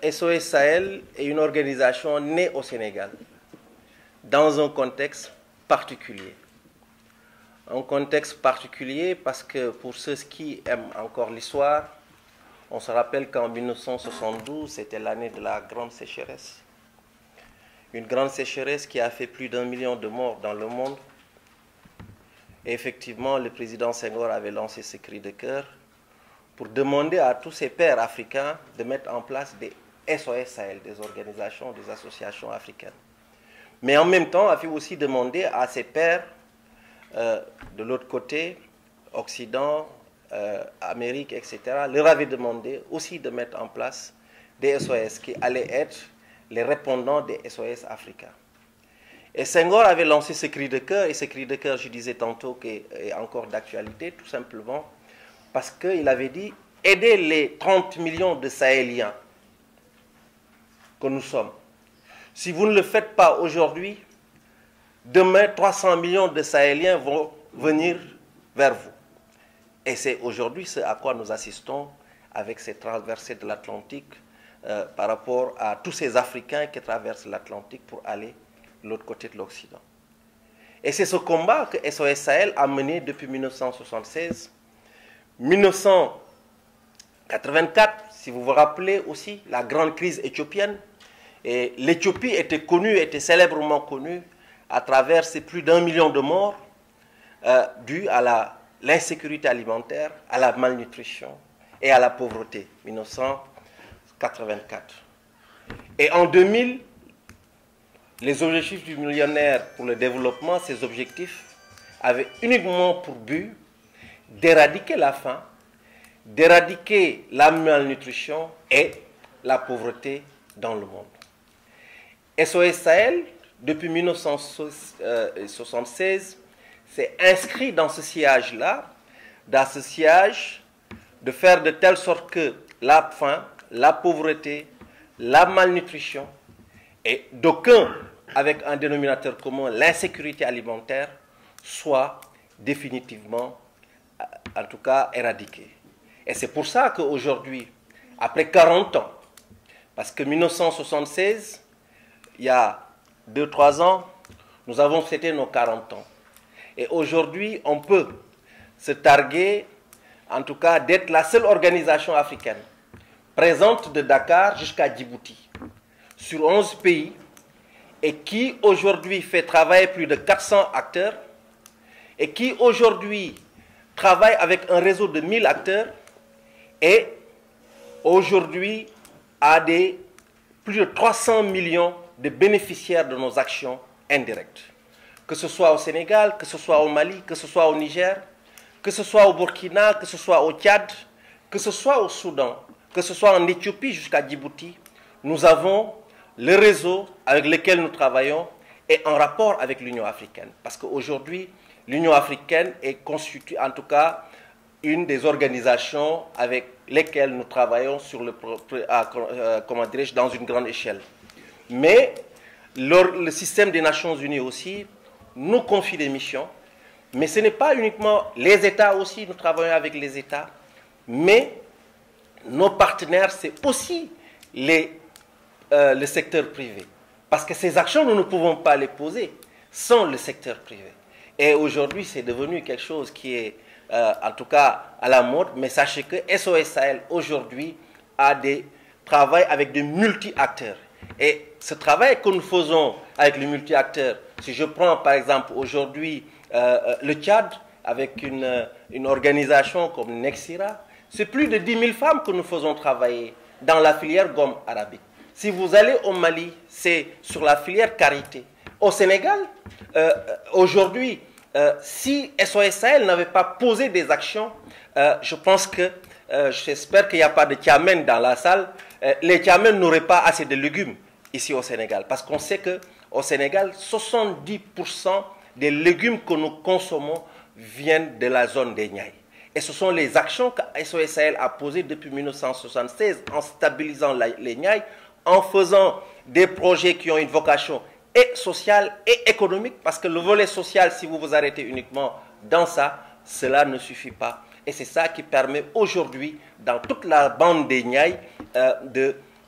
SOS Sahel est une organisation née au Sénégal, dans un contexte particulier. Un contexte particulier parce que pour ceux qui aiment encore l'histoire, on se rappelle qu'en 1972, c'était l'année de la grande sécheresse. Une grande sécheresse qui a fait plus d'1 million de morts dans le monde. Et effectivement, le président Senghor avait lancé ce cri de cœur pour demander à tous ses pairs africains de mettre en place des SOS Sahel, des organisations, des associations africaines. Mais en même temps, avait aussi demandé à ses pairs de l'autre côté, Occident, Amérique, etc., leur avait demandé aussi de mettre en place des SOS qui allaient être les répondants des SOS africains. Et Senghor avait lancé ce cri de cœur, et ce cri de cœur, je disais tantôt, qui est encore d'actualité, tout simplement, parce qu'il avait dit « aider les 30 millions de Sahéliens que nous sommes. Si vous ne le faites pas aujourd'hui, demain, 300 millions de Sahéliens vont venir vers vous. » Et c'est aujourd'hui ce à quoi nous assistons avec ces traversées de l'Atlantique par rapport à tous ces Africains qui traversent l'Atlantique pour aller de l'autre côté de l'Occident. Et c'est ce combat que SOS Sahel a mené depuis 1976. 1984, si vous vous rappelez aussi, la grande crise éthiopienne. Et l'Éthiopie était célèbrement connue à travers ces plus d'1 million de morts dus à l'insécurité alimentaire, à la malnutrition et à la pauvreté, 1984. Et en 2000, les objectifs du millénaire pour le développement, ces objectifs avaient uniquement pour but d'éradiquer la faim, d'éradiquer la malnutrition et la pauvreté dans le monde. SOS Sahel, depuis 1976, s'est inscrit dans ce sillage-là, dans ce sillage de faire de telle sorte que la faim, la pauvreté, la malnutrition et d'aucuns, avec un dénominateur commun, l'insécurité alimentaire, soient définitivement, en tout cas, éradiquées. Et c'est pour ça qu'aujourd'hui, après 40 ans, parce que 1976, il y a 2-3 ans, nous avons fêté nos 40 ans. Et aujourd'hui, on peut se targuer, en tout cas, d'être la seule organisation africaine présente de Dakar jusqu'à Djibouti, sur 11 pays, et qui aujourd'hui fait travailler plus de 400 acteurs, et qui aujourd'hui travaille avec un réseau de 1000 acteurs, et aujourd'hui a plus de 300 millions de bénéficiaires de nos actions indirectes. Que ce soit au Sénégal, que ce soit au Mali, que ce soit au Niger, que ce soit au Burkina, que ce soit au Tchad, que ce soit au Soudan, que ce soit en Éthiopie jusqu'à Djibouti, nous avons le réseau avec lequel nous travaillons est en rapport avec l'Union africaine. Parce qu'aujourd'hui, l'Union africaine est constituée, en tout cas, une des organisations avec lesquelles nous travaillons sur dans une grande échelle. Mais le système des Nations Unies aussi nous confie des missions. Mais ce n'est pas uniquement les États aussi, nous travaillons avec les États, mais nos partenaires, c'est aussi le secteur privé. Parce que ces actions, nous ne pouvons pas les poser sans le secteur privé. Et aujourd'hui, c'est devenu quelque chose qui est, en tout cas, à la mode. Mais sachez que SOS Sahel, aujourd'hui, travaille avec des multi-acteurs. Et ce travail que nous faisons avec les multi-acteurs, si je prends par exemple aujourd'hui le Tchad, avec une organisation comme Nexira, c'est plus de 10 000 femmes que nous faisons travailler dans la filière gomme arabique. Si vous allez au Mali, c'est sur la filière karité. Au Sénégal, aujourd'hui, si SOS Sahel n'avait pas posé des actions, je pense que, j'espère qu'il n'y a pas de Tchamen dans la salle, les Tchamen n'auraient pas assez de légumes ici au Sénégal. Parce qu'on sait qu'au Sénégal, 70% des légumes que nous consommons viennent de la zone des Niayes. Et ce sont les actions que SOS Sahel a posées depuis 1976 en stabilisant les Niayes, en faisant des projets qui ont une vocation et sociale et économique, parce que le volet social, si vous vous arrêtez uniquement dans ça, cela ne suffit pas. Et c'est ça qui permet aujourd'hui, dans toute la bande des Niayes,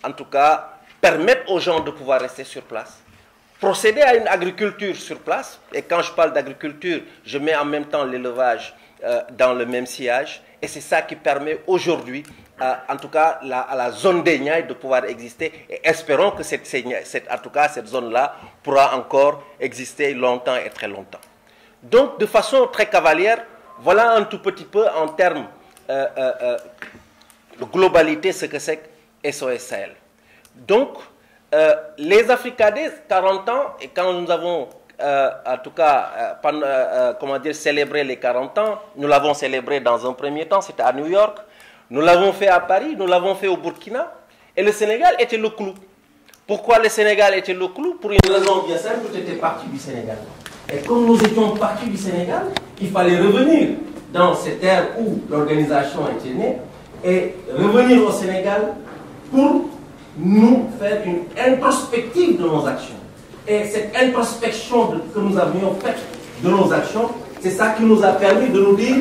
en tout cas, permettre aux gens de pouvoir rester sur place, procéder à une agriculture sur place. Et quand je parle d'agriculture, je mets en même temps l'élevage dans le même sillage. Et c'est ça qui permet aujourd'hui, en tout cas, à la zone des Niayes de pouvoir exister. Et espérons que en tout cas, cette zone-là pourra encore exister longtemps et très longtemps. Donc, de façon très cavalière, voilà un tout petit peu en termes de globalité ce que c'est que SOS Sahel. Donc, les Africadés, 40 ans, et quand nous avons, en tout cas, comment dire, célébré les 40 ans, nous l'avons célébré dans un premier temps, c'était à New York, nous l'avons fait à Paris, nous l'avons fait au Burkina, et le Sénégal était le clou. Pourquoi le Sénégal était le clou? Pour une raison bien simple, tout était parti du Sénégal. Et comme nous étions partis du Sénégal, il fallait revenir dans cette ère où l'organisation était née, et revenir au Sénégal pour nous faire une introspective de nos actions. Et cette introspection que nous avions faite de nos actions, c'est ça qui nous a permis de nous dire,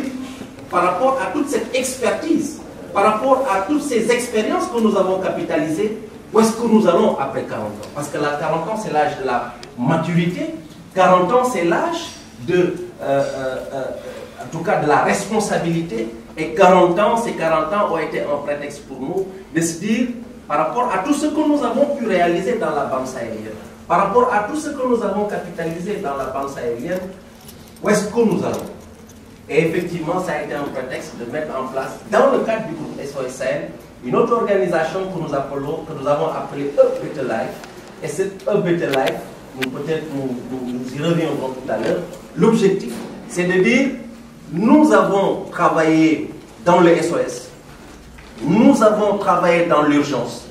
par rapport à toute cette expertise, par rapport à toutes ces expériences que nous avons capitalisées, où est-ce que nous allons après 40 ans? Parce que 40 ans, c'est l'âge de la maturité, 40 ans, c'est l'âge de, en tout cas, de la responsabilité, et 40 ans, ces 40 ans ont été un prétexte pour nous de se dire, par rapport à tout ce que nous avons pu réaliser dans la bande sahélienne, par rapport à tout ce que nous avons capitalisé dans la bande sahélienne, où est-ce que nous allons? Et effectivement, ça a été un prétexte de mettre en place, dans le cadre du groupe SOS Sahel, une autre organisation que nous avons appelée A Better Life. Et cette A Better Life, peut-être nous y reviendrons tout à l'heure, l'objectif, c'est de dire, nous avons travaillé dans le SOS, nous avons travaillé dans l'urgence,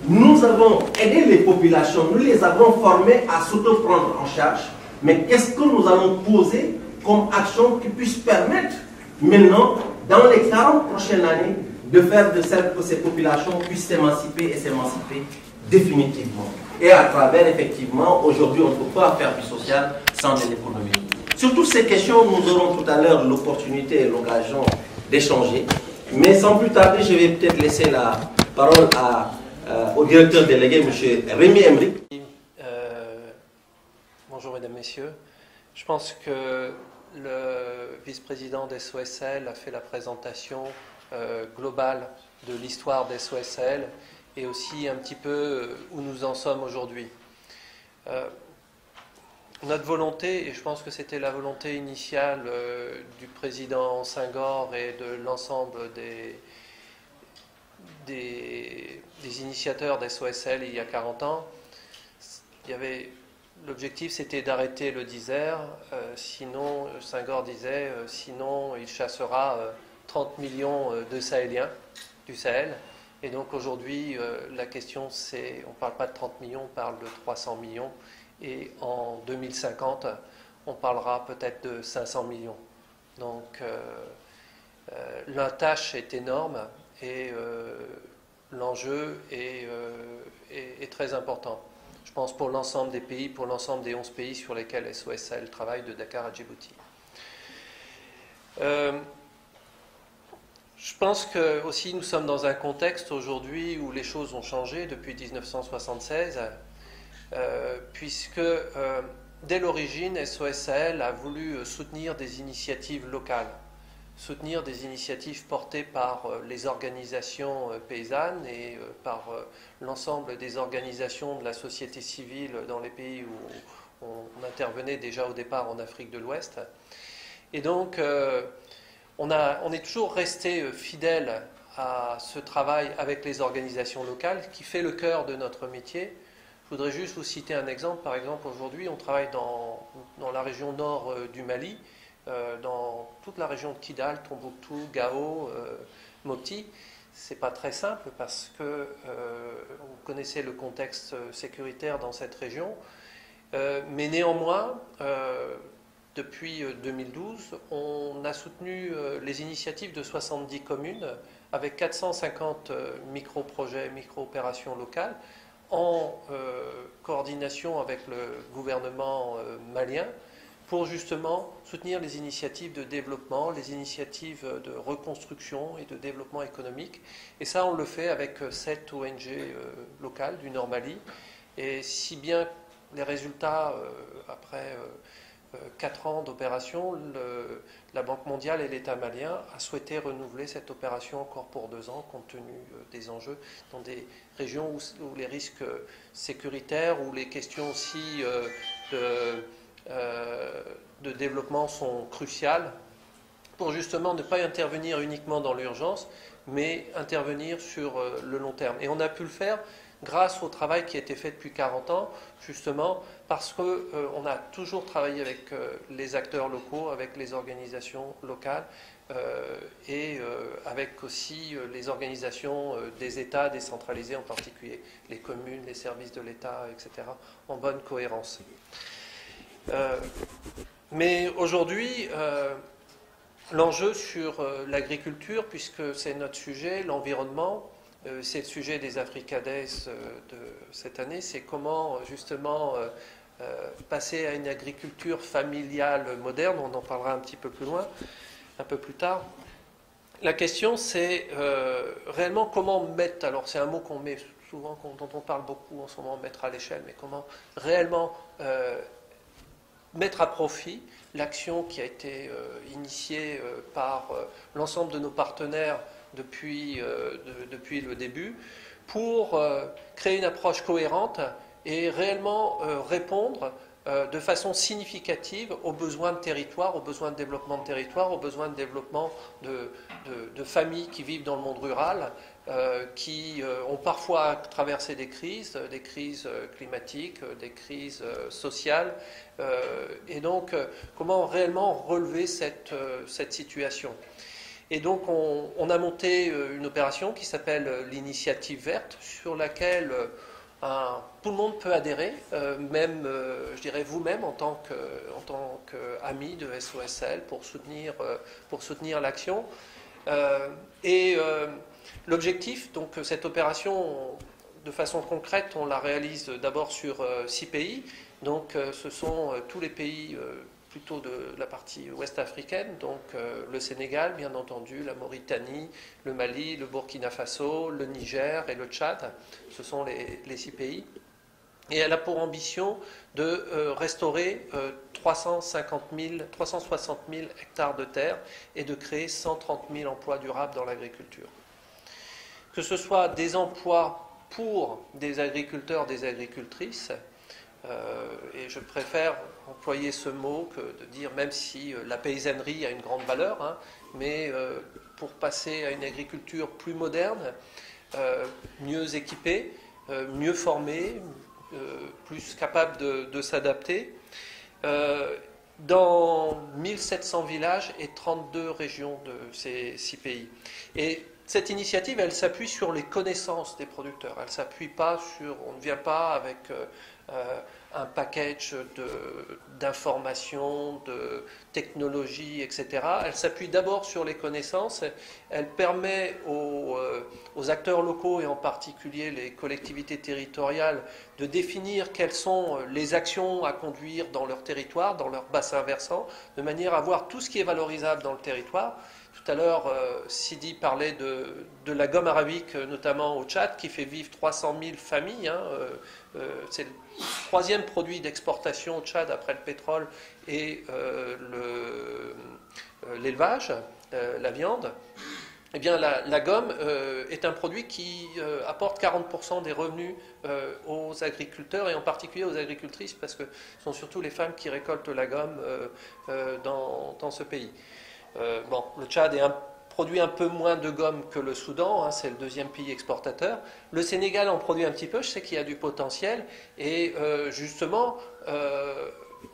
nous avons aidé les populations, nous les avons formées à s'auto-prendre en charge, mais qu'est-ce que nous allons poser comme action qui puisse permettre maintenant, dans les 40 prochaines années, de faire de sorte que ces populations puissent s'émanciper et s'émanciper définitivement. Et à travers, effectivement, aujourd'hui, on ne peut pas faire du social sans de l'économie. Sur toutes ces questions, nous aurons tout à l'heure l'opportunité et l'occasion d'échanger. Mais sans plus tarder, je vais peut-être laisser la parole au directeur délégué, M. Rémi Emric. Bonjour mesdames, messieurs. Je pense que le vice-président des SOS Sahel a fait la présentation globale de l'histoire des SOS Sahel et aussi un petit peu où nous en sommes aujourd'hui. Notre volonté, et je pense que c'était la volonté initiale du président Senghor et de l'ensemble des initiateurs des SOS Sahel il y a 40 ans, l'objectif c'était d'arrêter le disert, sinon, Senghor disait, sinon il chassera 30 millions de Sahéliens du Sahel. Et donc aujourd'hui, la question c'est, on ne parle pas de 30 millions, on parle de 300 millions. Et en 2050, on parlera peut-être de 500 millions. Donc la tâche est énorme et l'enjeu est très important. Je pense pour l'ensemble des pays, pour l'ensemble des 11 pays sur lesquels SOS Sahel travaille, de Dakar à Djibouti. Je pense que aussi nous sommes dans un contexte aujourd'hui où les choses ont changé depuis 1976, puisque dès l'origine, SOS Sahel a voulu soutenir des initiatives locales, soutenir des initiatives portées par les organisations paysannes et par l'ensemble des organisations de la société civile dans les pays où on intervenait déjà au départ en Afrique de l'Ouest. Et donc, on est toujours resté fidèle à ce travail avec les organisations locales qui fait le cœur de notre métier. Je voudrais juste vous citer un exemple. Par exemple, aujourd'hui, on travaille dans la région nord du Mali, dans toute la région de Kidal, Tombouctou, Gao, Mopti. Ce n'est pas très simple parce que vous connaissez le contexte sécuritaire dans cette région. Mais néanmoins, depuis 2012, on a soutenu les initiatives de 70 communes avec 450 micro-projets, micro-opérations locales en coordination avec le gouvernement malien pour justement soutenir les initiatives de développement, les initiatives de reconstruction et de développement économique. Et ça, on le fait avec 7 ONG locales du Nord Mali. Et si bien les résultats, après 4 ans d'opération, la Banque mondiale et l'État malien a souhaité renouveler cette opération encore pour 2 ans, compte tenu des enjeux dans des régions où les risques sécuritaires, où les questions aussi de développement sont cruciales, pour justement ne pas intervenir uniquement dans l'urgence, mais intervenir sur le long terme. Et on a pu le faire grâce au travail qui a été fait depuis 40 ans, justement parce qu'on a toujours travaillé avec les acteurs locaux, avec les organisations locales et avec aussi les organisations des États décentralisés, en particulier les communes, les services de l'État, etc., en bonne cohérence. Mais aujourd'hui, l'enjeu sur l'agriculture, puisque c'est notre sujet, l'environnement, c'est le sujet des Africa Days de cette année, c'est comment justement passer à une agriculture familiale moderne. On en parlera un petit peu plus loin, un peu plus tard. La question, c'est réellement comment mettre, alors c'est un mot qu'on met souvent, dont on parle beaucoup en ce moment, mettre à l'échelle, mais comment réellement mettre à profit l'action qui a été initiée par l'ensemble de nos partenaires depuis le début, pour créer une approche cohérente et réellement répondre de façon significative aux besoins de territoire, aux besoins de développement de territoire, aux besoins de développement de familles qui vivent dans le monde rural, qui ont parfois traversé des crises climatiques, des crises sociales, et donc comment réellement relever cette situation. Et donc on a monté une opération qui s'appelle l'Initiative Verte, sur laquelle tout le monde peut adhérer, même, je dirais, vous-même en tant qu'ami de SOSL pour soutenir l'action. L'objectif, donc cette opération, de façon concrète, on la réalise d'abord sur 6 pays. Donc ce sont tous les pays plutôt de la partie ouest africaine, donc le Sénégal, bien entendu, la Mauritanie, le Mali, le Burkina Faso, le Niger et le Tchad. Ce sont les 6 pays. Et elle a pour ambition de restaurer 360 000 hectares de terre et de créer 130 000 emplois durables dans l'agriculture. Que ce soit des emplois pour des agriculteurs, des agricultrices, et je préfère employer ce mot que de dire, même si la paysannerie a une grande valeur, hein, mais pour passer à une agriculture plus moderne, mieux équipée, mieux formée, plus capable de s'adapter, dans 1700 villages et 32 régions de ces 6 pays. Et cette initiative, elle s'appuie sur les connaissances des producteurs. Elle s'appuie pas sur, on ne vient pas avec un package d'informations, de technologies, etc. Elle s'appuie d'abord sur les connaissances. Elle permet aux acteurs locaux et en particulier les collectivités territoriales de définir quelles sont les actions à conduire dans leur territoire, dans leur bassin versant, de manière à voir tout ce qui est valorisable dans le territoire. Tout à l'heure, Sidi parlait de la gomme arabique, notamment au Tchad, qui fait vivre 300 000 familles. C'est le 3e produit d'exportation au Tchad après le pétrole et l'élevage, la viande. Eh bien, la gomme est un produit qui apporte 40% des revenus aux agriculteurs et en particulier aux agricultrices, parce que ce sont surtout les femmes qui récoltent la gomme dans ce pays. Le Tchad produit un peu moins de gomme que le Soudan, hein, c'est le 2e pays exportateur. Le Sénégal en produit un petit peu, je sais qu'il y a du potentiel. Et justement,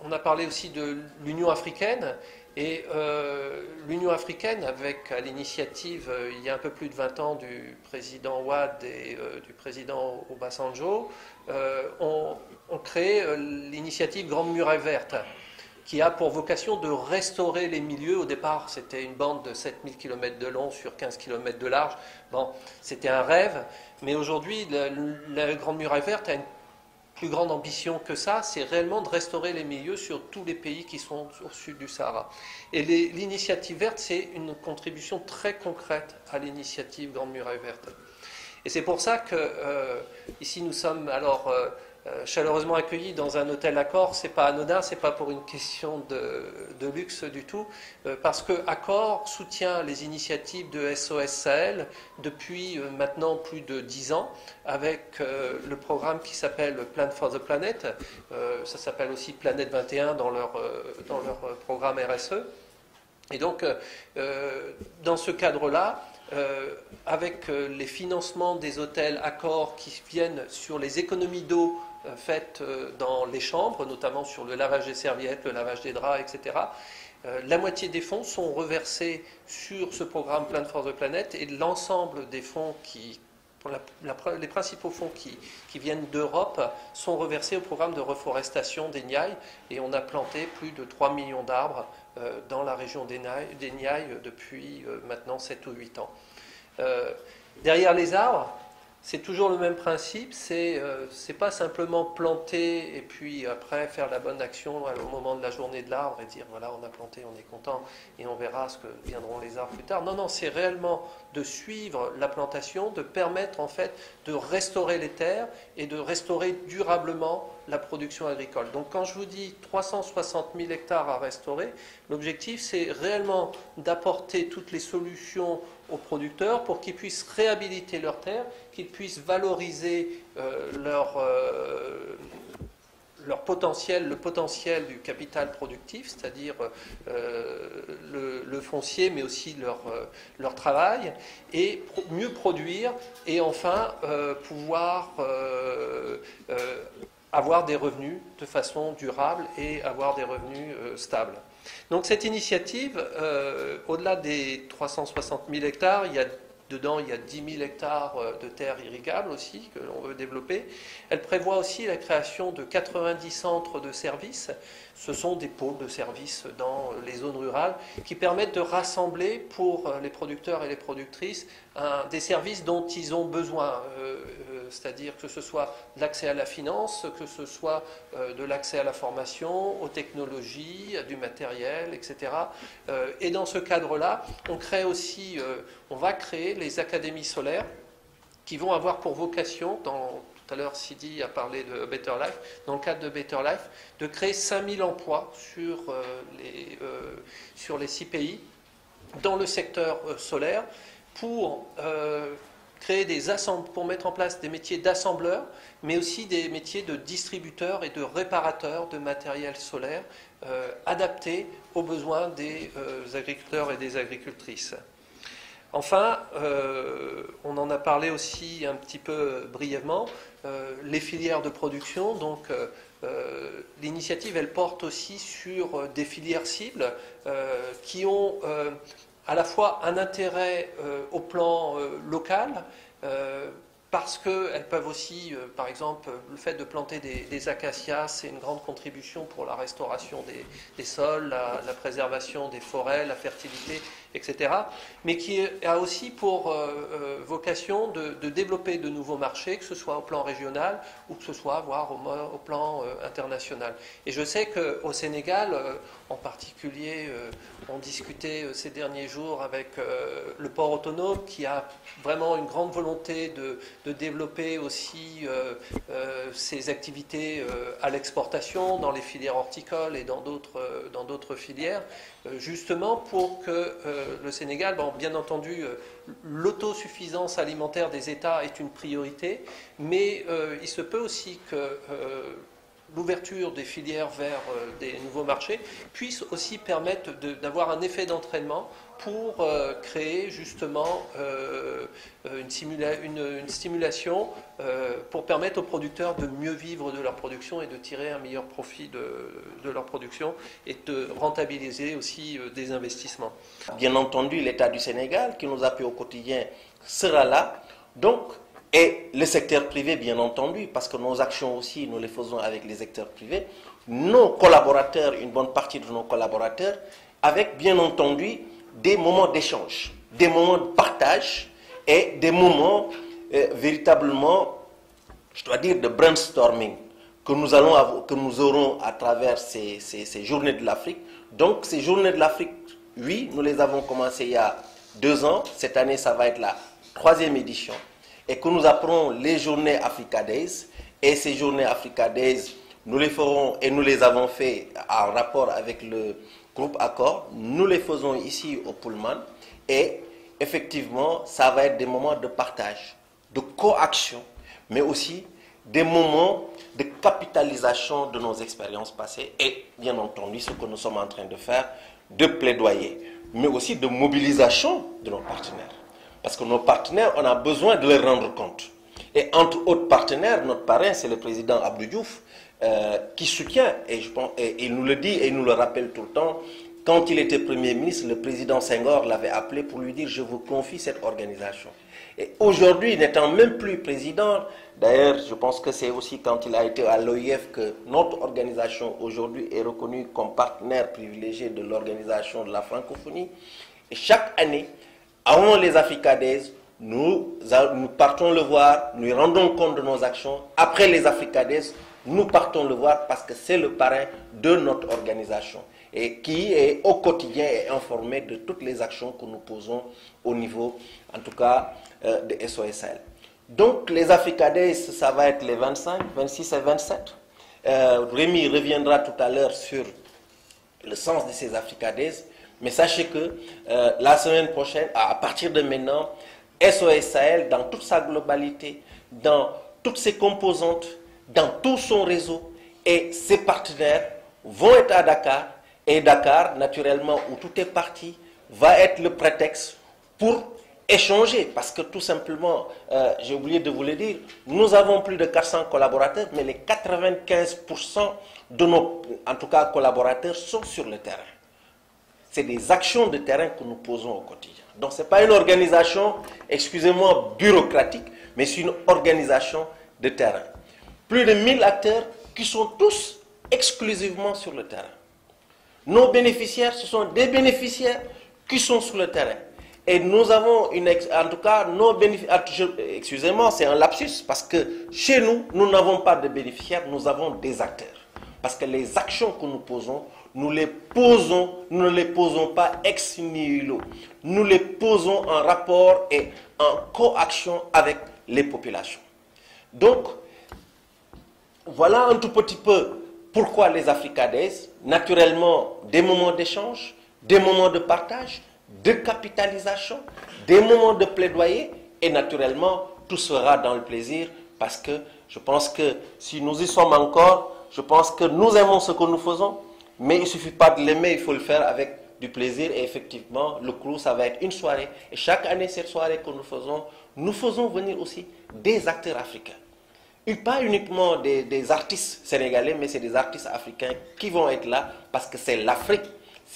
on a parlé aussi de l'Union africaine. Et l'Union africaine, avec à l'initiative, il y a un peu plus de 20 ans, du président Wade et du président Obasanjo, ont créé l'initiative Grande Muraille Verte, qui a pour vocation de restaurer les milieux. Au départ, c'était une bande de 7000 km de long sur 15 km de large. Bon, c'était un rêve, mais aujourd'hui, la Grande Muraille Verte a une plus grande ambition que ça, c'est réellement de restaurer les milieux sur tous les pays qui sont au sud du Sahara. Et l'initiative verte, c'est une contribution très concrète à l'initiative Grande Muraille Verte. Et c'est pour ça que ici nous sommes chaleureusement accueillis dans un hôtel Accor. C'est pas anodin, c'est pas pour une question de luxe du tout, parce que Accor soutient les initiatives de SOS Sahel depuis maintenant plus de 10 ans, avec le programme qui s'appelle Plan for the Planet. Ça s'appelle aussi Planète 21 dans leur programme RSE. Et donc, dans ce cadre-là, avec les financements des hôtels Accor qui viennent sur les économies d'eau faites dans les chambres, notamment sur le lavage des serviettes, le lavage des draps, etc. La moitié des fonds sont reversés sur ce programme Plan for the Planet, et l'ensemble des fonds les principaux fonds qui viennent d'Europe sont reversés au programme de reforestation des Niayes, et on a planté plus de 3 millions d'arbres dans la région des Niayes depuis maintenant 7 ou 8 ans. Derrière les arbres, c'est toujours le même principe, c'est pas simplement planter et puis après faire la bonne action au moment de la journée de l'arbre et dire voilà, on a planté, on est content et on verra ce que viendront les arbres plus tard. Non, non, c'est réellement de suivre la plantation, de permettre en fait de restaurer les terres et de restaurer durablement la production agricole. Donc quand je vous dis 360 000 hectares à restaurer, l'objectif c'est réellement d'apporter toutes les solutions aux producteurs pour qu'ils puissent réhabiliter leurs terres, qu'ils puissent valoriser leur potentiel, le potentiel du capital productif, c'est-à-dire le foncier, mais aussi leur travail, et mieux produire, et enfin pouvoir avoir des revenus de façon durable et avoir des revenus stables. Donc cette initiative, au-delà des 360 000 hectares, dedans il y a 10 000 hectares de terres irrigables aussi que l'on veut développer. Elle prévoit aussi la création de 90 centres de services. Ce sont des pôles de services dans les zones rurales qui permettent de rassembler pour les producteurs et les productrices des services dont ils ont besoin, c'est-à-dire que ce soit de l'accès à la finance, que ce soit de l'accès à la formation, aux technologies, à du matériel, etc. Et dans ce cadre-là, on va créer les académies solaires qui vont avoir pour vocation, tout à l'heure Sidi a parlé de Better Life, dans le cadre de Better Life, de créer 5000 emplois sur les 6 pays dans le secteur solaire pour pour mettre en place des métiers d'assembleurs, mais aussi des métiers de distributeurs et de réparateurs de matériel solaire adaptés aux besoins des agriculteurs et des agricultrices. Enfin, on en a parlé aussi un petit peu brièvement, les filières de production. Donc, l'initiative, elle porte aussi sur des filières cibles qui ont à la fois un intérêt au plan local, parce qu'elles peuvent aussi, par exemple, le fait de planter des acacias, c'est une grande contribution pour la restauration des sols, la préservation des forêts, la fertilité, etc. Mais qui a aussi pour vocation de développer de nouveaux marchés, que ce soit au plan régional ou que ce soit voire au plan international. Et je sais qu'au Sénégal, en particulier, on discutait ces derniers jours avec le port autonome qui a vraiment une grande volonté de développer aussi ses activités à l'exportation dans les filières horticoles et dans d'autres filières, justement pour que le Sénégal, bien entendu, l'autosuffisance alimentaire des États est une priorité, mais il se peut aussi que l'ouverture des filières vers des nouveaux marchés puisse aussi permettre d'avoir un effet d'entraînement pour créer justement une stimulation pour permettre aux producteurs de mieux vivre de leur production et de tirer un meilleur profit de leur production et de rentabiliser aussi des investissements. Bien entendu, l'État du Sénégal qui nous appuie au quotidien sera là. Donc, et le secteur privé, bien entendu, parce que nos actions aussi, nous les faisons avec les secteurs privés, nos collaborateurs, une bonne partie de nos collaborateurs, avec, bien entendu, des moments d'échange, des moments de partage et des moments véritablement, je dois dire, de brainstorming, que nous aurons à travers ces journées de l'Afrique. Donc ces journées de l'Afrique, oui, nous les avons commencées il y a 2 ans. Cette année, ça va être la 3e édition. Et que nous appelons les journées Africa Days. Et ces journées Africa Days, nous les ferons et nous les avons fait en rapport avec le groupe Accor. Nous les faisons ici au Pullman. Et effectivement, ça va être des moments de partage, de coaction, mais aussi des moments de capitalisation de nos expériences passées et bien entendu ce que nous sommes en train de faire, de plaidoyer, mais aussi de mobilisation de nos partenaires. Parce que nos partenaires, on a besoin de leur rendre compte. Et entre autres partenaires, notre parrain, c'est le président Abdou Diouf, qui soutient, et il nous le dit et il nous le rappelle tout le temps. Quand il était Premier ministre, le président Senghor l'avait appelé pour lui dire « Je vous confie cette organisation ». Et aujourd'hui, n'étant même plus président, d'ailleurs, je pense que c'est aussi quand il a été à l'OIF que notre organisation aujourd'hui est reconnue comme partenaire privilégié de l'organisation de la francophonie. Et chaque année, avant les Africa Days, nous partons le voir, nous rendons compte de nos actions. Après les Africa Days, nous partons le voir parce que c'est le parrain de notre organisation et qui est au quotidien et informé de toutes les actions que nous posons au niveau, en tout cas, de SOS-Sahel. Donc, les Africa Days, ça va être les 25, 26 et 27. Rémi reviendra tout à l'heure sur le sens de ces Africa Days, mais sachez que la semaine prochaine, à partir de maintenant, SOS Sahel, dans toute sa globalité, dans toutes ses composantes, dans tout son réseau et ses partenaires vont être à Dakar. Et Dakar, naturellement, où tout est parti, va être le prétexte pour échanger. Parce que tout simplement, j'ai oublié de vous le dire, nous avons plus de 400 collaborateurs, mais les 95% de nos, en tout cas, collaborateurs sont sur le terrain. C'est des actions de terrain que nous posons au quotidien. Donc, ce n'est pas une organisation, excusez-moi, bureaucratique, mais c'est une organisation de terrain. Plus de 1000 acteurs qui sont tous exclusivement sur le terrain. Nos bénéficiaires, ce sont des bénéficiaires qui sont sur le terrain. Et nous avons, en tout cas, nos bénéficiaires, excusez-moi, c'est un lapsus, parce que chez nous, nous n'avons pas de bénéficiaires, nous avons des acteurs. Parce que les actions que nous posons, nous ne les posons pas ex nihilo. Nous les posons en rapport et en coaction avec les populations. Donc, voilà un tout petit peu pourquoi les Africa Days. Naturellement, des moments d'échange, des moments de partage, de capitalisation, des moments de plaidoyer et naturellement, tout sera dans le plaisir parce que je pense que si nous y sommes encore, je pense que nous aimons ce que nous faisons, mais il ne suffit pas de l'aimer, il faut le faire avec du plaisir et effectivement, le crew, ça va être une soirée. Et chaque année, cette soirée que nous faisons venir aussi des acteurs africains. Et pas uniquement des artistes sénégalais, mais c'est des artistes africains qui vont être là parce que c'est l'Afrique.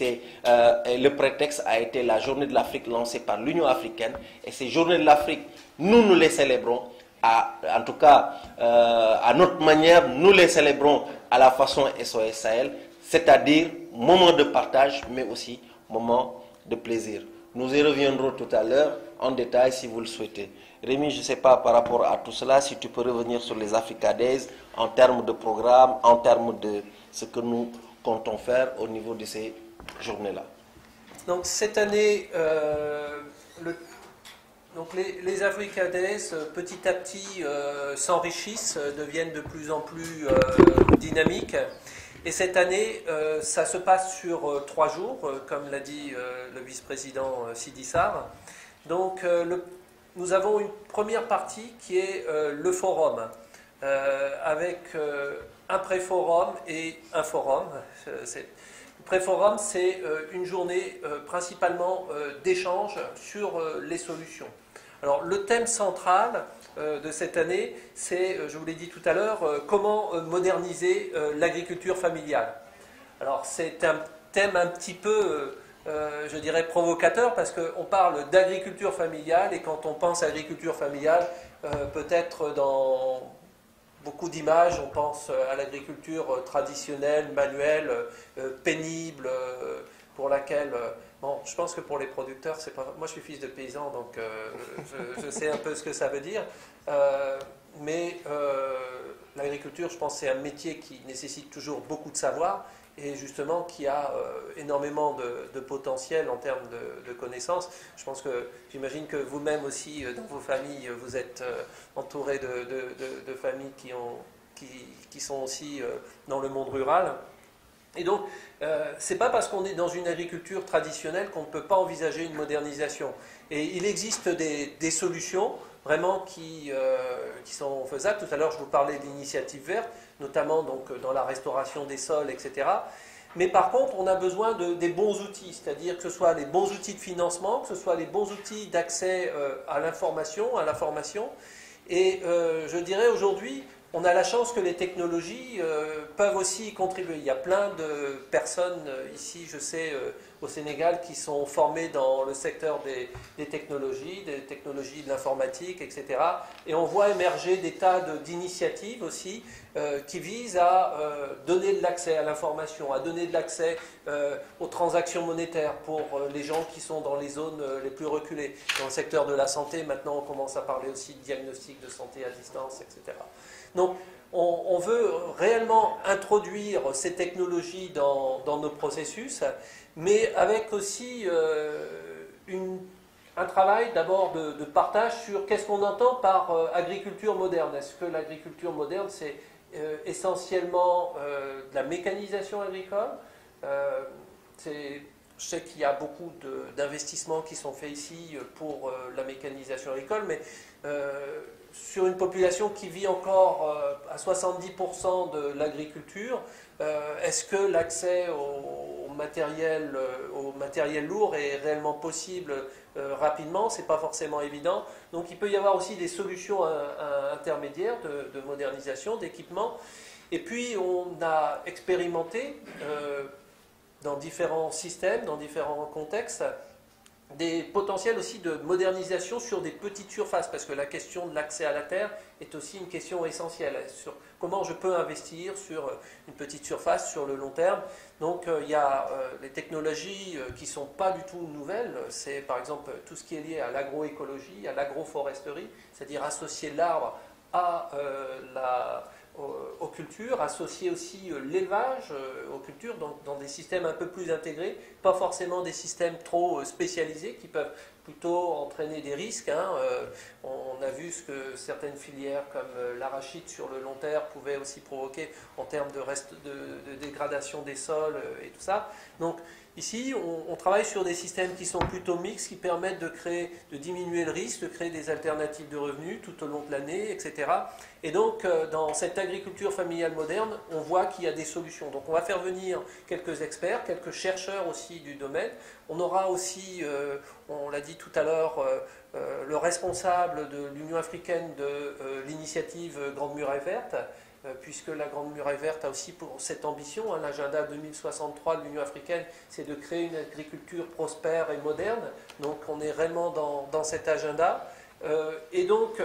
Le prétexte a été la journée de l'Afrique lancée par l'Union africaine. Et ces journées de l'Afrique, nous les célébrons, en tout cas à notre manière, nous les célébrons à la façon SOS Sahel, c'est-à-dire moment de partage, mais aussi moment de plaisir. Nous y reviendrons tout à l'heure en détail si vous le souhaitez. Rémi, je ne sais pas par rapport à tout cela, si tu peux revenir sur les Africa Days en termes de programme, en termes de ce que nous comptons faire au niveau de ces journées-là. Donc cette année, les Africa Days, petit à petit, s'enrichissent, deviennent de plus en plus dynamiques. Et cette année, ça se passe sur 3 jours, comme l'a dit le vice-président Sidi Sarr. Donc, nous avons une première partie qui est le forum, avec un pré-forum et un forum. Le pré-forum, c'est une journée principalement d'échange sur les solutions. Alors, le thème central de cette année, c'est, je vous l'ai dit tout à l'heure, comment moderniser l'agriculture familiale. Alors, c'est un thème un petit peu, je dirais, provocateur, parce qu'on parle d'agriculture familiale, et quand on pense à agriculture familiale, peut-être dans beaucoup d'images, on pense à l'agriculture traditionnelle, manuelle, pénible, pour laquelle, bon, je pense que pour les producteurs, c'est pas, moi je suis fils de paysan, donc je sais un peu ce que ça veut dire, mais l'agriculture, je pense, c'est un métier qui nécessite toujours beaucoup de savoir, et justement qui a énormément de potentiel en termes de connaissances. Je pense que, j'imagine que vous-même aussi, dans vos familles, vous êtes entouré de familles qui sont aussi dans le monde rural. Et donc, c'est pas parce qu'on est dans une agriculture traditionnelle qu'on ne peut pas envisager une modernisation. Et il existe des solutions vraiment qui sont faisables. Tout à l'heure, je vous parlais d'initiatives vertes, notamment donc, dans la restauration des sols, etc. Mais par contre, on a besoin des bons outils, c'est-à-dire que ce soit les bons outils de financement, que ce soit les bons outils d'accès à l'information, à la formation. Et je dirais aujourd'hui, on a la chance que les technologies peuvent aussi y contribuer. Il y a plein de personnes ici, je sais, au Sénégal, qui sont formées dans le secteur des technologies de l'informatique, etc. Et on voit émerger des tas d'initiatives aussi qui visent à donner de l'accès à l'information, à donner de l'accès aux transactions monétaires pour les gens qui sont dans les zones les plus reculées. Dans le secteur de la santé, maintenant, on commence à parler aussi de diagnostic de santé à distance, etc. Donc, on veut réellement introduire ces technologies dans nos processus, mais avec aussi un travail d'abord de partage sur qu'est-ce qu'on entend par agriculture moderne. Est-ce que l'agriculture moderne, c'est essentiellement de la mécanisation agricole? Je sais qu'il y a beaucoup d'investissements qui sont faits ici pour la mécanisation agricole, mais sur une population qui vit encore à 70% de l'agriculture, est-ce que l'accès au matériel lourd est réellement possible rapidement? Ce n'est pas forcément évident. Donc il peut y avoir aussi des solutions intermédiaires de modernisation, d'équipement. Et puis on a expérimenté dans différents systèmes, dans différents contextes, des potentiels aussi de modernisation sur des petites surfaces, parce que la question de l'accès à la terre est aussi une question essentielle, sur comment je peux investir sur une petite surface sur le long terme. Donc il y a les technologies qui ne sont pas du tout nouvelles, c'est par exemple tout ce qui est lié à l'agroécologie, à l'agroforesterie, c'est-à-dire associer l'arbre à aux cultures, associer aussi l'élevage aux cultures dans des systèmes un peu plus intégrés, pas forcément des systèmes trop spécialisés qui peuvent plutôt entraîner des risques. On a vu ce que certaines filières comme l'arachide sur le long terme pouvaient aussi provoquer en termes de dégradation des sols et tout ça. Donc ici, on travaille sur des systèmes qui sont plutôt mixtes, qui permettent de diminuer le risque, de créer des alternatives de revenus tout au long de l'année, etc. Et donc, dans cette agriculture familiale moderne, on voit qu'il y a des solutions. Donc, on va faire venir quelques experts, quelques chercheurs aussi du domaine. On aura aussi, on l'a dit tout à l'heure, le responsable de l'Union africaine de l'initiative Grande Muraille Verte, puisque la Grande Muraille Verte a aussi pour cette ambition, l'agenda 2063 de l'Union africaine, c'est de créer une agriculture prospère et moderne. Donc on est réellement dans cet agenda. Et donc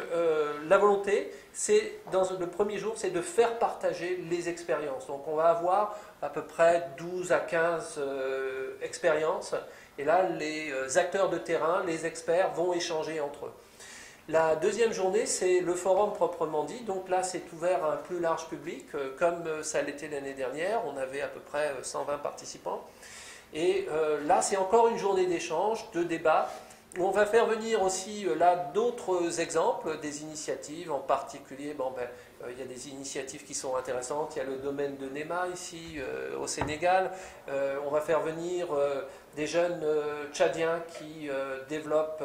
la volonté, c'est dans le premier jour, c'est de faire partager les expériences. Donc on va avoir à peu près 12 à 15 expériences. Et là, les acteurs de terrain, les experts vont échanger entre eux. La deuxième journée, c'est le forum proprement dit. Donc là, c'est ouvert à un plus large public, comme ça l'était l'année dernière. On avait à peu près 120 participants. Et là, c'est encore une journée d'échange, de débat, où on va faire venir aussi là d'autres exemples, des initiatives, en particulier, il y a des initiatives qui sont intéressantes. Il y a le domaine de NEMA ici, au Sénégal. On va faire venir des jeunes tchadiens qui développent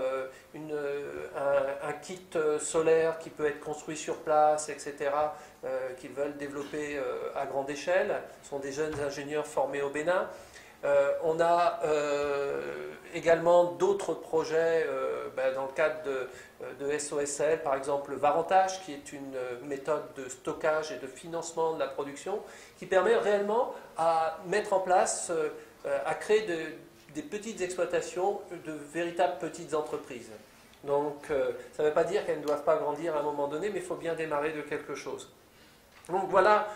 un kit solaire qui peut être construit sur place, etc., qu'ils veulent développer à grande échelle. Ce sont des jeunes ingénieurs formés au Bénin. On a également d'autres projets dans le cadre de SOSL, par exemple le Varantage, qui est une méthode de stockage et de financement de la production, qui permet réellement à mettre en place, à créer des petites exploitations, de véritables petites entreprises. Donc ça ne veut pas dire qu'elles ne doivent pas grandir à un moment donné, mais il faut bien démarrer de quelque chose. Donc voilà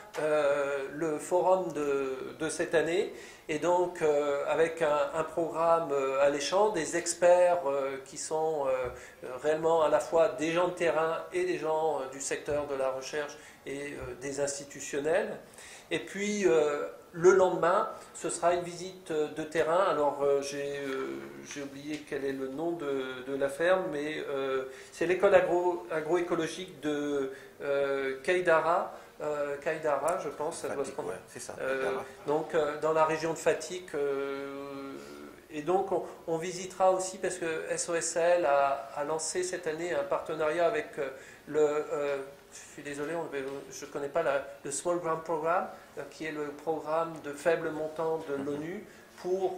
le forum de cette année, et donc avec un programme alléchant, des experts qui sont réellement à la fois des gens de terrain et des gens du secteur de la recherche et des institutionnels. Et puis le lendemain, ce sera une visite de terrain. Alors j'ai oublié quel est le nom de la ferme, mais c'est l'école agroécologique de Kaydara. Kaydara, je pense, ça doit se prononcer. Ouais, c'est ça. Donc dans la région de Fatick. Et donc on visitera aussi, parce que SOSL a lancé cette année un partenariat avec je suis désolé, je ne connais pas le Small Grant Program, qui est le programme de faible montant de l'ONU,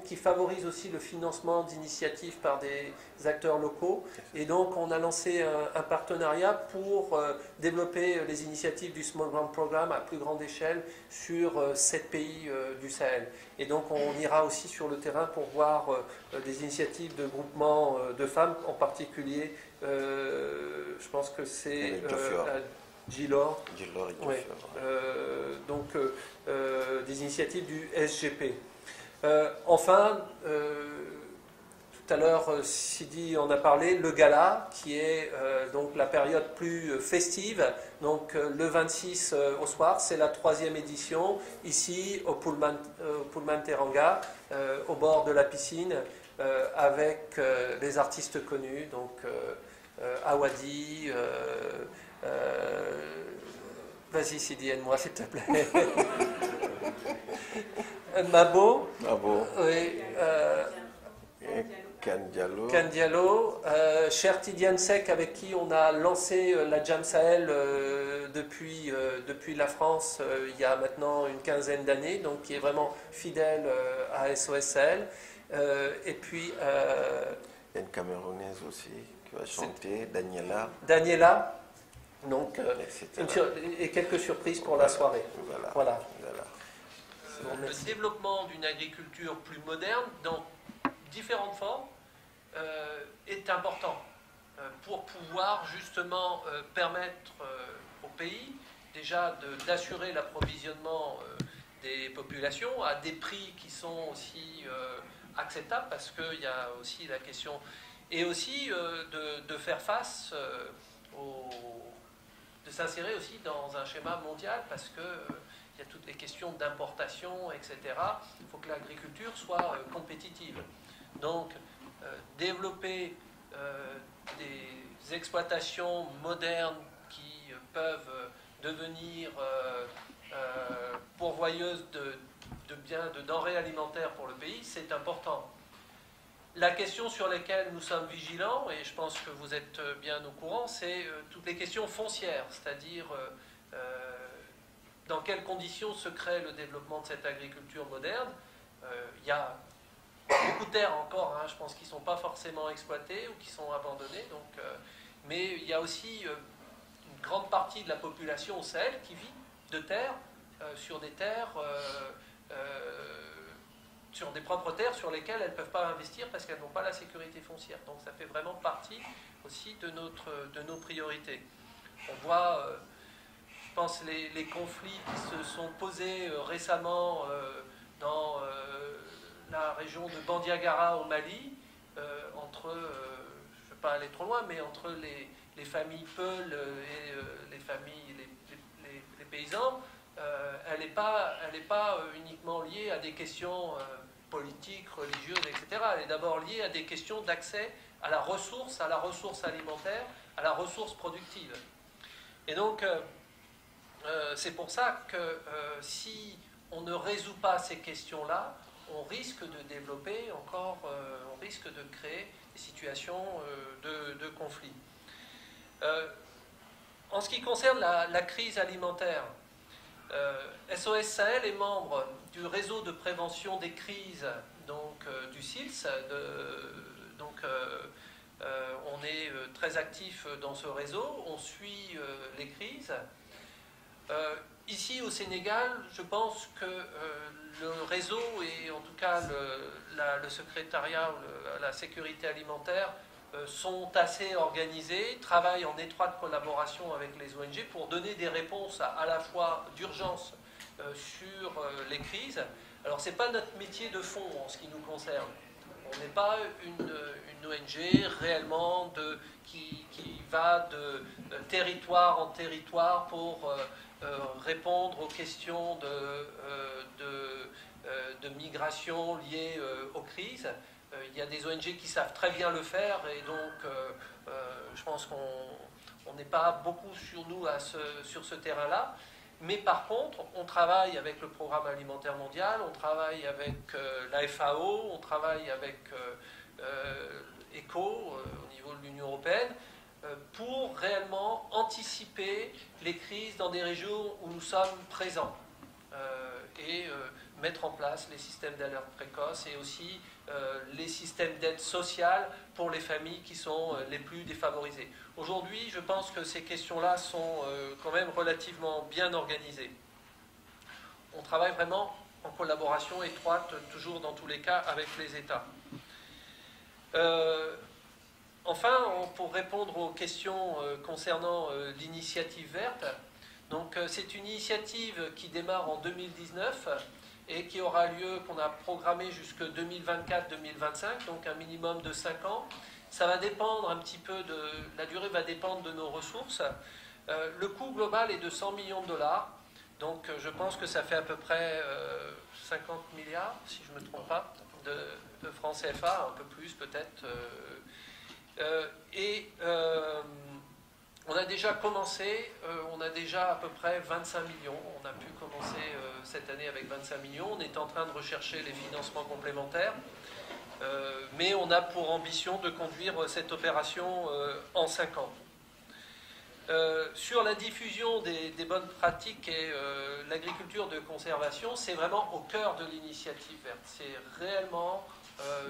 qui favorise aussi le financement d'initiatives par des acteurs locaux. Et donc on a lancé un partenariat pour développer les initiatives du Small Grant Program à plus grande échelle sur 7 pays du Sahel. Et donc on ira aussi sur le terrain pour voir des initiatives de groupements de femmes, en particulier, je pense que c'est Gilor. Ouais. Donc des initiatives du SGP. Enfin, tout à l'heure, Sidi en a parlé, le gala, qui est donc la période plus festive, donc le 26 au soir, c'est la 3e édition, ici au Pullman Teranga, au bord de la piscine, avec les artistes connus, donc Awadi, vas-y Sidi, aide-moi s'il te plaît. Mabo. Oui, Kandialo. Cher Tidiane Sek, avec qui on a lancé la Jam Sahel depuis la France il y a maintenant une quinzaine d'années, donc qui est vraiment fidèle à SOSL. Et puis... il y a une Camerounaise aussi qui va chanter, Daniela. Donc, et quelques surprises pour la soirée. Voilà. Le développement d'une agriculture plus moderne dans différentes formes est important pour pouvoir justement permettre au pays déjà d'assurer l'approvisionnement des populations à des prix qui sont aussi acceptables, parce qu'il y a aussi la question, et aussi de faire face de s'insérer aussi dans un schéma mondial, parce que il y a toutes les questions d'importation, etc. Il faut que l'agriculture soit compétitive. Donc, développer des exploitations modernes qui peuvent devenir pourvoyeuses de denrées alimentaires pour le pays, c'est important. La question sur laquelle nous sommes vigilants, et je pense que vous êtes bien au courant, c'est toutes les questions foncières, c'est-à-dire dans quelles conditions se crée le développement de cette agriculture moderne. Il y a beaucoup de terres encore, je pense, qui ne sont pas forcément exploitées ou qui sont abandonnées. Donc, mais il y a aussi une grande partie de la population au Sahel qui vit de terre, sur des terres, sur des propres terres sur lesquelles elles ne peuvent pas investir parce qu'elles n'ont pas la sécurité foncière. Donc ça fait vraiment partie aussi de nos priorités. On voit... je pense les conflits qui se sont posés récemment dans la région de Bandiagara au Mali, entre, je ne vais pas aller trop loin, mais entre les familles Peul et les familles, les paysans, elle n'est pas uniquement liée à des questions politiques, religieuses, etc. Elle est d'abord liée à des questions d'accès à la ressource alimentaire, à la ressource productive. Et donc... c'est pour ça que si on ne résout pas ces questions-là, on risque de développer encore, on risque de créer des situations de conflit. En ce qui concerne la crise alimentaire, SOS Sahel est membre du réseau de prévention des crises, donc du CILS. On est très actif dans ce réseau, on suit les crises. Ici au Sénégal, je pense que le réseau et en tout cas le secrétariat, la sécurité alimentaire sont assez organisés, travaillent en étroite collaboration avec les ONG pour donner des réponses à la fois d'urgence sur les crises. Alors ce n'est pas notre métier de fond en ce qui nous concerne. On n'est pas une ONG réellement qui va de territoire en territoire pour répondre aux questions de migration liées aux crises. Il y a des ONG qui savent très bien le faire et donc je pense qu'on n'est pas beaucoup sur nous sur ce terrain-là. Mais par contre, on travaille avec le Programme alimentaire mondial, on travaille avec la FAO, on travaille avec ECHO au niveau de l'Union européenne pour réellement anticiper les crises dans des régions où nous sommes présents et mettre en place les systèmes d'alerte précoce et aussi les systèmes d'aide sociale pour les familles qui sont les plus défavorisées. Aujourd'hui, je pense que ces questions-là sont quand même relativement bien organisées. On travaille vraiment en collaboration étroite, toujours dans tous les cas, avec les États. Enfin, pour répondre aux questions concernant l'initiative verte, donc c'est une initiative qui démarre en 2019 et qui aura lieu, qu'on a programmé jusque 2024-2025, donc un minimum de 5 ans. Ça va dépendre un petit peu la durée va dépendre de nos ressources. Le coût global est de 100 millions de dollars, donc je pense que ça fait à peu près 50 milliards, si je ne me trompe pas, de francs CFA, un peu plus peut-être. On a déjà commencé, on a déjà à peu près 25 millions. On a pu commencer cette année avec 25 millions. On est en train de rechercher les financements complémentaires. Mais on a pour ambition de conduire cette opération en 5 ans. Sur la diffusion des bonnes pratiques et l'agriculture de conservation, c'est vraiment au cœur de l'initiative verte. C'est réellement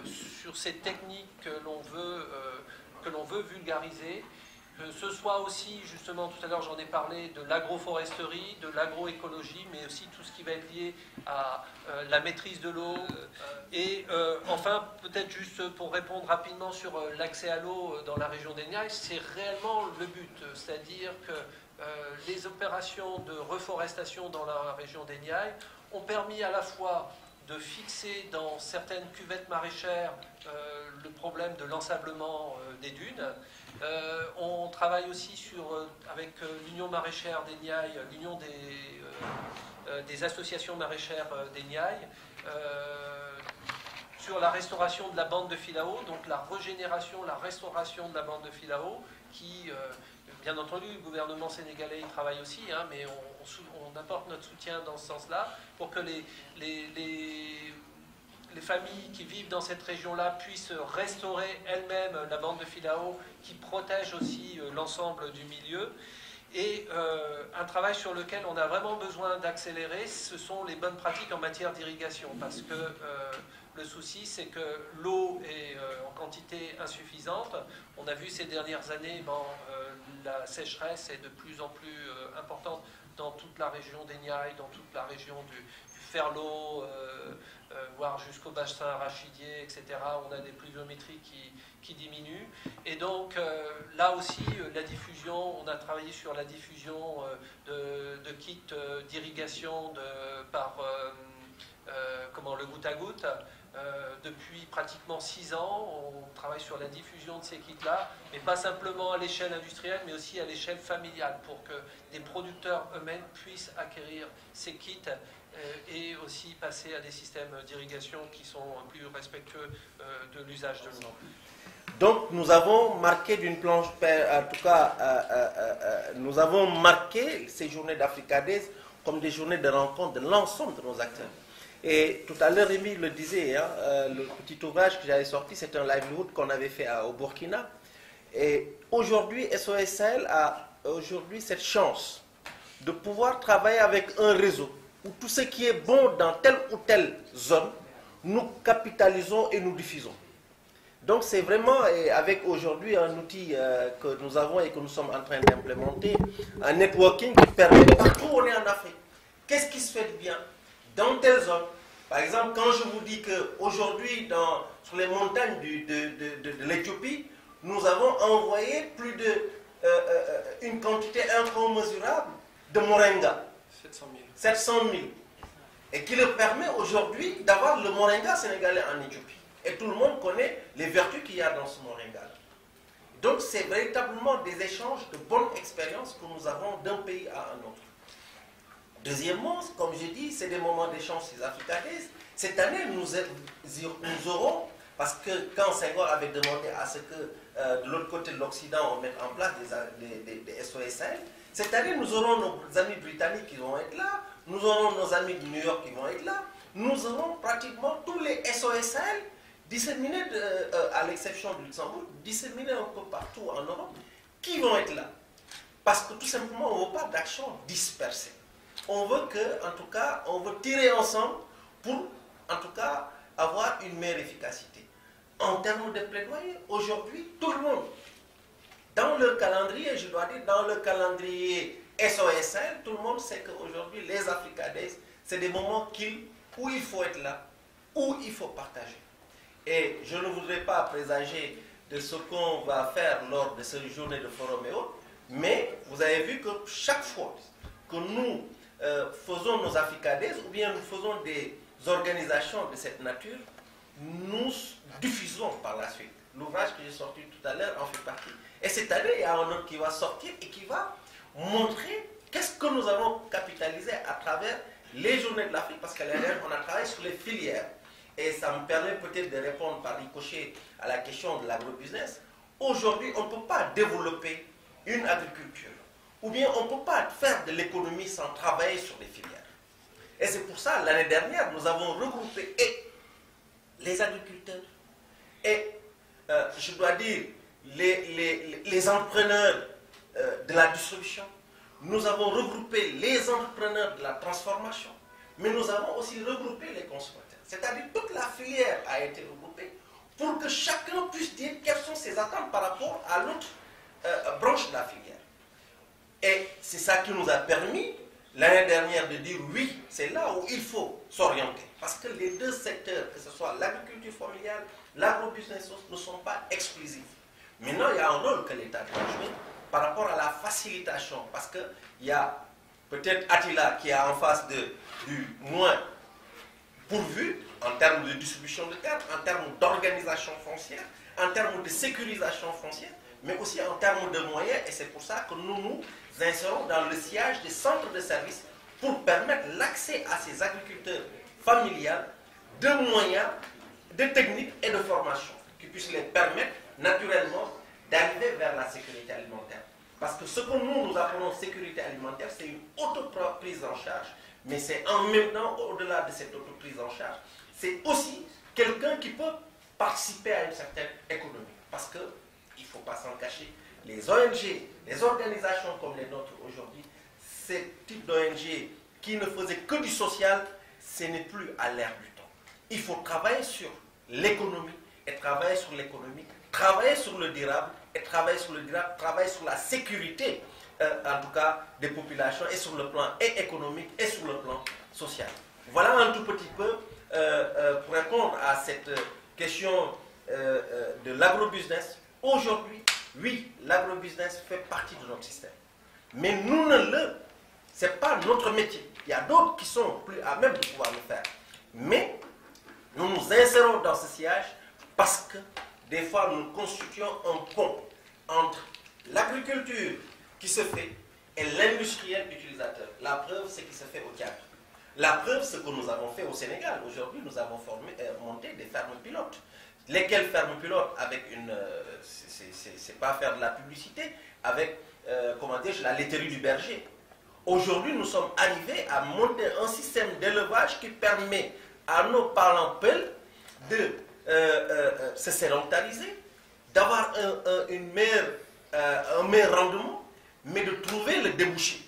sur ces techniques que l'on veut vulgariser, que ce soit aussi, justement, tout à l'heure j'en ai parlé, de l'agroforesterie, de l'agroécologie, mais aussi tout ce qui va être lié à la maîtrise de l'eau. Et enfin, peut-être juste pour répondre rapidement sur l'accès à l'eau dans la région des Niayes, c'est réellement le but, c'est-à-dire que les opérations de reforestation dans la région des Niayes ont permis à la fois de fixer dans certaines cuvettes maraîchères le problème de l'ensablement des dunes. On travaille aussi avec l'Union maraîchère des Niayes, l'Union des associations maraîchères des Niayes, sur la restauration de la bande de filao, donc la régénération, la restauration de la bande de filao, qui, bien entendu, le gouvernement sénégalais y travaille aussi, hein, mais on apporte notre soutien dans ce sens-là, pour que les familles qui vivent dans cette région-là puissent restaurer elles-mêmes la bande de filao qui protège aussi l'ensemble du milieu. Et un travail sur lequel on a vraiment besoin d'accélérer, ce sont les bonnes pratiques en matière d'irrigation, parce que le souci, c'est que l'eau est en quantité insuffisante. On a vu ces dernières années, la sécheresse est de plus en plus importante dans toute la région des Niayes, dans toute la région du Ferlo, voire jusqu'au bassin arachidier, etc. On a des pluviométries qui diminuent. Et donc, là aussi, la diffusion, on a travaillé sur la diffusion de kits d'irrigation par le goutte à goutte. Depuis pratiquement 6 ans, on travaille sur la diffusion de ces kits-là, mais pas simplement à l'échelle industrielle, mais aussi à l'échelle familiale, pour que des producteurs eux-mêmes puissent acquérir ces kits et aussi passer à des systèmes d'irrigation qui sont plus respectueux de l'usage de l'eau. Donc nous avons marqué d'une planche, en tout cas, nous avons marqué ces journées d'Africa Days comme des journées de rencontre de l'ensemble de nos acteurs. Et tout à l'heure, Rémi le disait, hein, le petit ouvrage que j'avais sorti, c'est un livelihood qu'on avait fait au Burkina. Et aujourd'hui, SOS Sahel a aujourd'hui cette chance de pouvoir travailler avec un réseau où tout ce qui est bon dans telle ou telle zone, nous capitalisons et nous diffusons. Donc c'est vraiment avec aujourd'hui un outil que nous avons et que nous sommes en train d'implémenter, un networking qui permet partout où on est en Afrique. Qu'est-ce qui se fait de bien dans telle zone? Par exemple, quand je vous dis qu'aujourd'hui, sur les montagnes de l'Éthiopie, nous avons envoyé plus de une quantité incommensurable de moringa. 700 000. Et qui leur permet aujourd'hui d'avoir le moringa sénégalais en Éthiopie. Et tout le monde connaît les vertus qu'il y a dans ce moringa. Donc c'est véritablement des échanges de bonnes expériences que nous avons d'un pays à un autre. Deuxièmement, comme je dis, c'est des moments d'échange ces Africa Days. Cette année, nous aurons, parce que quand Senghor avait demandé à ce que de l'autre côté de l'Occident, on mette en place des SOSL, cette année, nous aurons nos amis britanniques qui vont être là, nous aurons nos amis de New York qui vont être là, nous aurons pratiquement tous les SOSL disséminés, à l'exception du Luxembourg, disséminés un peu partout en Europe, qui vont être là. Parce que tout simplement, on ne veut pas d'action dispersée. On veut que, en tout cas, on veut tirer ensemble pour, en tout cas, avoir une meilleure efficacité. En termes de plaidoyer, aujourd'hui, tout le monde, dans le calendrier, je dois dire, dans le calendrier SOSL, tout le monde sait qu'aujourd'hui, les Africa Days, c'est des moments où il faut être là, où il faut partager. Et je ne voudrais pas présager de ce qu'on va faire lors de cette journée de forum et autres, mais vous avez vu que chaque fois que nous faisons nos Africa Days, ou bien nous faisons des organisations de cette nature, nous diffusons par la suite. L'ouvrage que j'ai sorti tout à l'heure en fait partie. Et cette année, il y a un autre qui va sortir et qui va montrer qu'est-ce que nous avons capitalisé à travers les journées de l'Afrique, parce qu'à l'année, on a travaillé sur les filières. Et ça me permet peut-être de répondre par ricochet à la question de l'agrobusiness. Aujourd'hui, on ne peut pas développer une agriculture, ou bien on ne peut pas faire de l'économie sans travailler sur les filières. Et c'est pour ça, l'année dernière, nous avons regroupé les agriculteurs et, je dois dire, les entrepreneurs de la distribution. Nous avons regroupé les entrepreneurs de la transformation, mais nous avons aussi regroupé les consommateurs. C'est-à-dire toute la filière a été regroupée pour que chacun puisse dire quelles sont ses attentes par rapport à l'autre branche de la filière. Et c'est ça qui nous a permis l'année dernière de dire oui, c'est là où il faut s'orienter. Parce que les deux secteurs, que ce soit l'agriculture familiale, l'agrobusiness, ne sont pas exclusifs. Maintenant, il y a un rôle que l'État doit jouer par rapport à la facilitation. Parce qu'il y a peut-être Attila qui est en face du moins pourvu en termes de distribution de terres, en termes d'organisation foncière, en termes de sécurisation foncière, mais aussi en termes de moyens. Et c'est pour ça que nous nous insérons dans le sillage des centres de services pour permettre l'accès à ces agriculteurs familiales de moyens, de techniques et de formation qui puissent les permettre naturellement d'arriver vers la sécurité alimentaire. Parce que ce que nous appelons sécurité alimentaire, c'est une auto-prise en charge, mais c'est en même temps, au-delà de cette auto-prise en charge, c'est aussi quelqu'un qui peut participer à une certaine économie. Parce qu'il ne faut pas s'en cacher, les ONG, les organisations comme les nôtres aujourd'hui, ces types d'ONG qui ne faisaient que du social, ce n'est plus à l'air du temps. Il faut travailler sur l'économie, et travailler sur l'économie, travailler sur le durable, et travailler sur le durable, travailler sur la sécurité, en tout cas, des populations, et sur le plan et économique, et sur le plan social. Voilà un tout petit peu, pour répondre à cette question de l'agrobusiness. Aujourd'hui, oui, l'agrobusiness fait partie de notre système. Mais nous ce n'est pas notre métier. Il y a d'autres qui sont plus à même de pouvoir le faire. Mais nous nous insérons dans ce sillage parce que des fois nous constituons un pont entre l'agriculture qui se fait et l'industriel utilisateur. La preuve, c'est qu'il se fait au Tchad. La preuve, c'est que nous avons fait au Sénégal. Aujourd'hui, nous avons monté des fermes pilotes. Lesquelles fermes pilotes avec une... c'est pas faire de la publicité, avec, comment dire, la laiterie du berger. Aujourd'hui, nous sommes arrivés à monter un système d'élevage qui permet à nos parents peuls de se sédentariser, d'avoir un meilleur rendement, mais de trouver le débouché.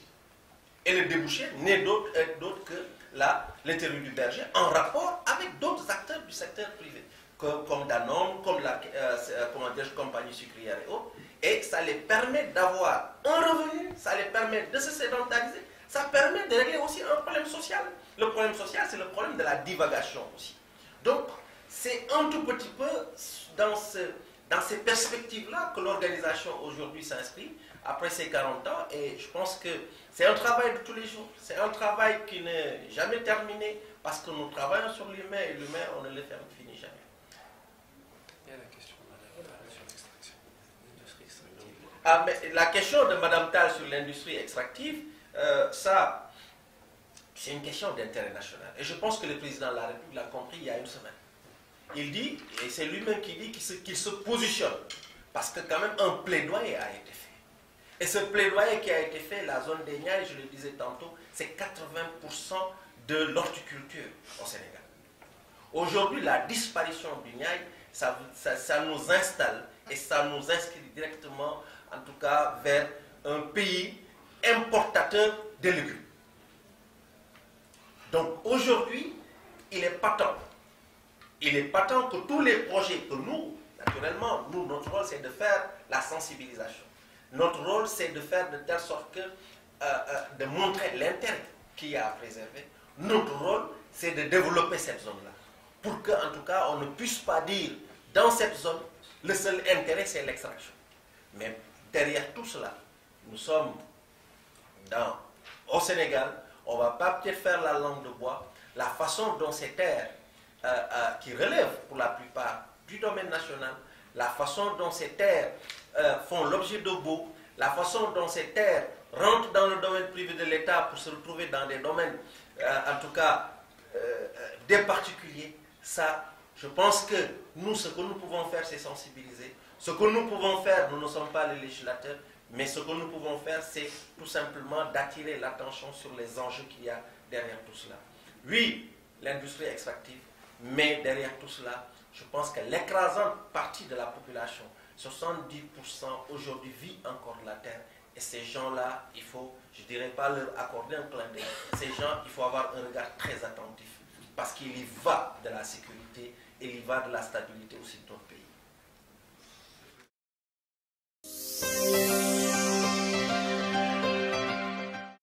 Et le débouché n'est d'autre que la laiterie du berger en rapport avec d'autres acteurs du secteur privé, comme Danone, comme la compagnie sucrière et autres. Et ça les permet d'avoir un revenu, ça les permet de se sédentariser, ça permet de régler aussi un problème social. Le problème social, c'est le problème de la divagation aussi. Donc, c'est un tout petit peu dans dans ces perspectives-là que l'organisation aujourd'hui s'inscrit, après ces 40 ans, et je pense que c'est un travail de tous les jours, c'est un travail qui n'est jamais terminé, parce que nous travaillons sur l'humain, et l'humain, on ne le finit jamais. Il y a la question de Mme Tal sur l'extraction, l'industrie extractive. Ah, mais la question de Mme Tal sur l'industrie extractive, ça, c'est une question d'intérêt national. Et je pense que le président de la République l'a compris il y a une semaine. Il dit, et c'est lui-même qui dit qu'il se positionne, parce que quand même un plaidoyer a été fait. Et ce plaidoyer qui a été fait, la zone des Niayes, je le disais tantôt, c'est 80% de l'horticulture au Sénégal. Aujourd'hui, la disparition du Niayes, ça nous installe et ça nous inscrit directement, en tout cas, vers un pays importateur de légumes. Donc aujourd'hui, il est patent que tous les projets que nous, naturellement, notre rôle c'est de faire la sensibilisation. Notre rôle c'est de faire de telle sorte que, de montrer l'intérêt qu'il y a à préserver. Notre rôle c'est de développer cette zone-là. Pour qu'en tout cas on ne puisse pas dire, dans cette zone, le seul intérêt c'est l'extraction. Mais derrière tout cela, nous sommes au Sénégal, on ne va pas peut-être faire la langue de bois. La façon dont ces terres qui relèvent pour la plupart du domaine national, la façon dont ces terres font l'objet de baux, la façon dont ces terres rentrent dans le domaine privé de l'État pour se retrouver dans des domaines, en tout cas des particuliers, ça, je pense que nous, ce que nous pouvons faire, c'est sensibiliser. Ce que nous pouvons faire, nous ne sommes pas les législateurs, mais ce que nous pouvons faire, c'est tout simplement d'attirer l'attention sur les enjeux qu'il y a derrière tout cela. Oui, l'industrie extractive, mais derrière tout cela, je pense que l'écrasante partie de la population, 70% aujourd'hui vit encore de la terre. Et ces gens-là, il faut, je ne dirais pas leur accorder un clin d'œil. Ces gens, il faut avoir un regard très attentif. Parce qu'il y va de la sécurité et il y va de la stabilité aussi de notre pays.